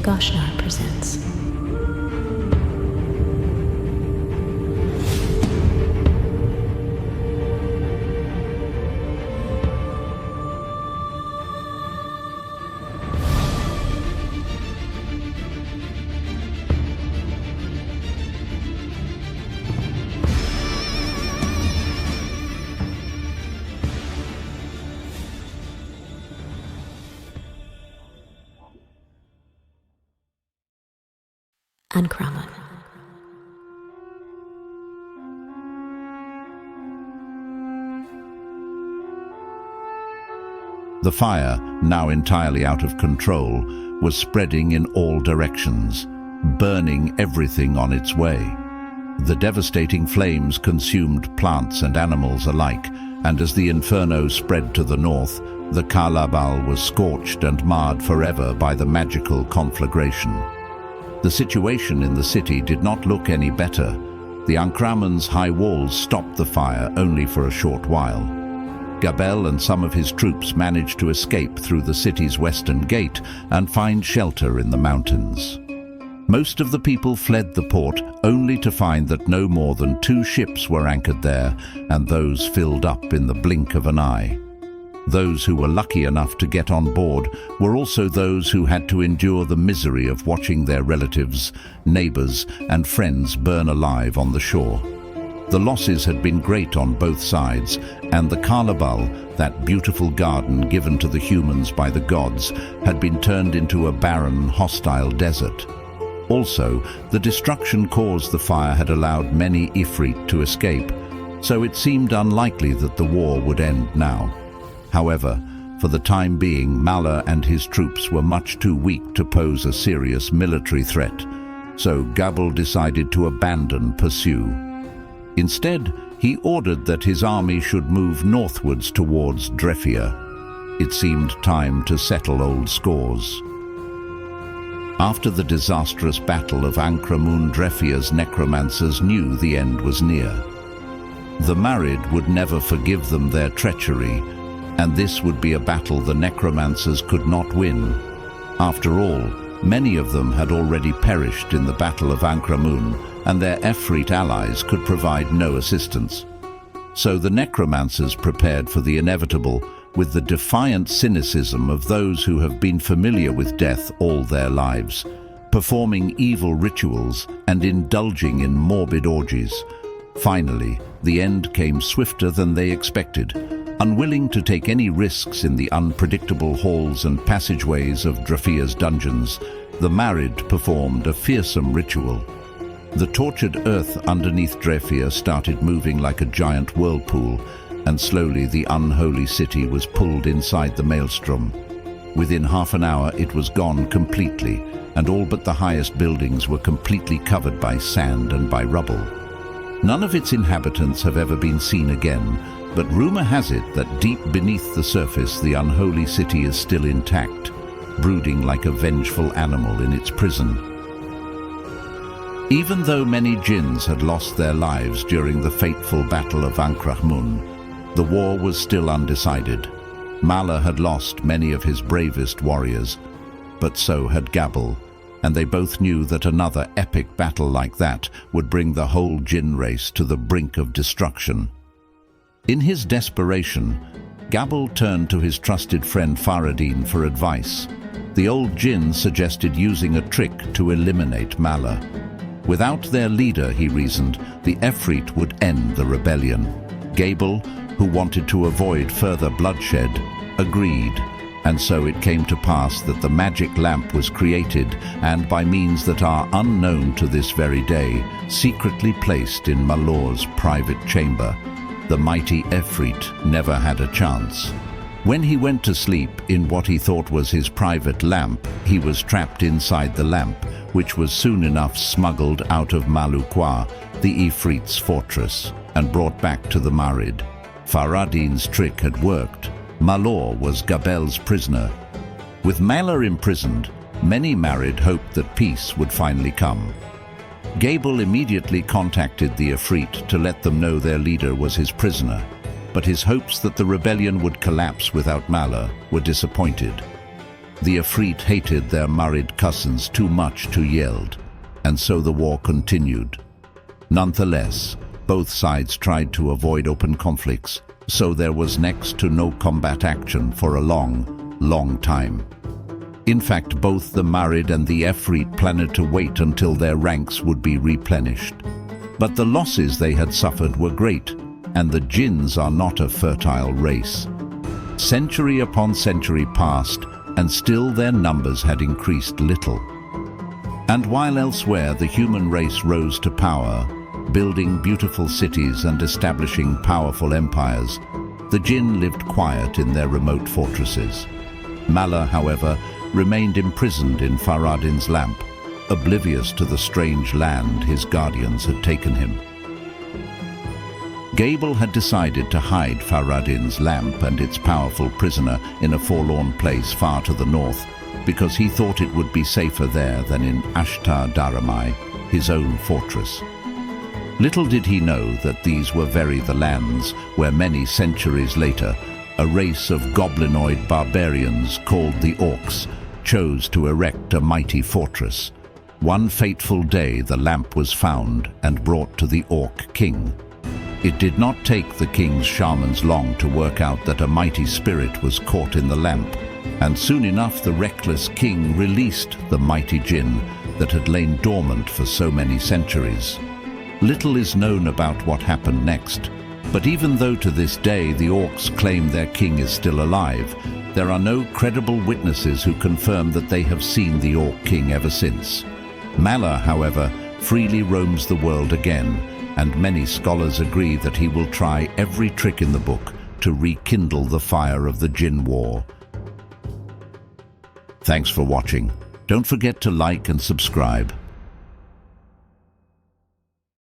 Goshnar presents. Ankrahmun. The fire, now entirely out of control, was spreading in all directions, burning everything on its way. The devastating flames consumed plants and animals alike, and as the inferno spread to the north, the Kalabal was scorched and marred forever by the magical conflagration. The situation in the city did not look any better. The Ankrahmun's high walls stopped the fire only for a short while. Gabel and some of his troops managed to escape through the city's western gate and find shelter in the mountains. Most of the people fled the port only to find that no more than 2 ships were anchored there, and those filled up in the blink of an eye. Those who were lucky enough to get on board were also those who had to endure the misery of watching their relatives, neighbors, and friends burn alive on the shore. The losses had been great on both sides, and the Kalabal, that beautiful garden given to the humans by the gods, had been turned into a barren, hostile desert. Also, the destruction caused the fire had allowed many Ifrit to escape, so it seemed unlikely that the war would end now. However, for the time being, Mala and his troops were much too weak to pose a serious military threat, so Gabel decided to abandon pursuit. Instead, he ordered that his army should move northwards towards Drefia. It seemed time to settle old scores. After the disastrous battle of Ankrahmun, Drefia's necromancers knew the end was near. The Marid would never forgive them their treachery, and this would be a battle the necromancers could not win. After all, many of them had already perished in the Battle of Ankrahmun, and their Efreet allies could provide no assistance. So the necromancers prepared for the inevitable with the defiant cynicism of those who have been familiar with death all their lives, performing evil rituals and indulging in morbid orgies. Finally, the end came swifter than they expected. Unwilling to take any risks in the unpredictable halls and passageways of Drefia's dungeons, the Marid performed a fearsome ritual. The tortured earth underneath Drefia started moving like a giant whirlpool, and slowly the unholy city was pulled inside the maelstrom. Within half an hour it was gone completely, and all but the highest buildings were completely covered by sand and by rubble. None of its inhabitants have ever been seen again, but rumor has it that deep beneath the surface the unholy city is still intact, brooding like a vengeful animal in its prison. Even though many Djinns had lost their lives during the fateful Battle of Ankrahmun, the war was still undecided. Mala had lost many of his bravest warriors, but so had Gabel, and they both knew that another epic battle like that would bring the whole Djinn race to the brink of destruction. In his desperation, Gabel turned to his trusted friend Faradin for advice. The old Djinn suggested using a trick to eliminate Mala. Without their leader, he reasoned, the Efreet would end the rebellion. Gabel, who wanted to avoid further bloodshed, agreed, and so it came to pass that the magic lamp was created and, by means that are unknown to this very day, secretly placed in Malor's private chamber. The mighty Efreet never had a chance. When he went to sleep in what he thought was his private lamp, he was trapped inside the lamp, which was soon enough smuggled out of Maluqua, the Ifrit's fortress, and brought back to the Marid. Faradin's trick had worked. Malor was Gabel's prisoner. With Mala imprisoned, many Marid hoped that peace would finally come. Gabel immediately contacted the Efreet to let them know their leader was his prisoner, but his hopes that the rebellion would collapse without Mala were disappointed. The Efreet hated their married cousins too much to yield, and so the war continued. Nonetheless, both sides tried to avoid open conflicts, so there was next to no combat action for a long time. In fact, both the Marid and the Efreet planned to wait until their ranks would be replenished. But the losses they had suffered were great, and the Djinns are not a fertile race. Century upon century passed, and still their numbers had increased little. And while elsewhere the human race rose to power, building beautiful cities and establishing powerful empires, the Djinn lived quiet in their remote fortresses. Mala, however, remained imprisoned in Faradin's lamp, oblivious to the strange land his guardians had taken him. Gable had decided to hide Faradin's lamp and its powerful prisoner in a forlorn place far to the north, because he thought it would be safer there than in Ashtar Daramai, his own fortress. Little did he know that these were the lands where many centuries later, a race of goblinoid barbarians called the Orcs chose to erect a mighty fortress. One fateful day the lamp was found and brought to the Orc king. It did not take the king's shamans long to work out that a mighty spirit was caught in the lamp, and soon enough the reckless king released the mighty Djinn that had lain dormant for so many centuries. Little is known about what happened next, but even though to this day the Orcs claim their king is still alive, there are no credible witnesses who confirm that they have seen the Orc king ever since. Mala, however, freely roams the world again, and many scholars agree that he will try every trick in the book to rekindle the fire of the Djinn War. Thanks for watching. Don't forget to like and subscribe.